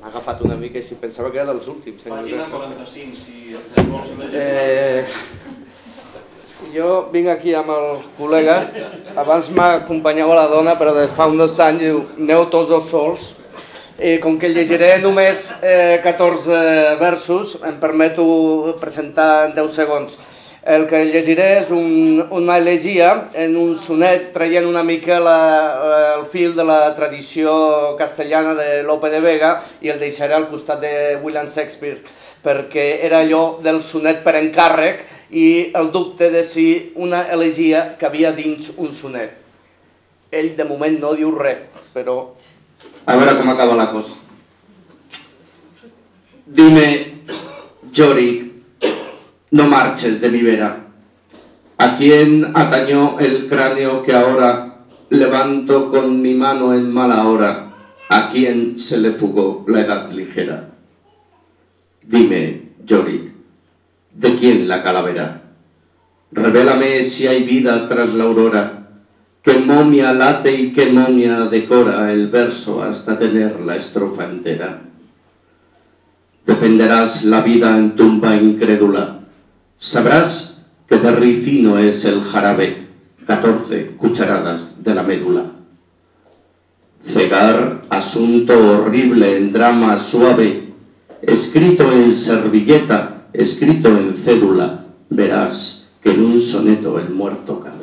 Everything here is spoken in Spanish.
agafat una mica i si pensava que era dels últims. Pàgina 45, si vols imaginar. Jo vinc aquí amb el col·lega, abans m'acompanyava la dona, però de fa uns 2 anys diu, aneu tots dos sols. Com que llegiré només 14 versos, em permeto presentar en 10 segons. El que llegiré és una elegia en un sonet traient una mica el fil de la tradició castellana de Lope de Vega i el deixaré al costat de William Shakespeare perquè era allò del sonet per encàrrec i el dubte de si una elegia cabia dins un sonet. Ell de moment no diu res, però a veure com acaba la cosa. Dime, Yorick, no marches de mi vera. ¿A quién atañó el cráneo que ahora levanto con mi mano en mala hora? ¿A quién se le fugó la edad ligera? Dime, Yorick, ¿de quién la calavera? Revélame si hay vida tras la aurora. ¿Qué momia late y qué momia decora el verso hasta tener la estrofa entera? Defenderás la vida en tumba incrédula. Sabrás que de ricino es el jarabe, 14 cucharadas de la médula. Cegar, asunto horrible en drama suave, escrito en servilleta, escrito en cédula, verás que en un soneto el muerto cabe.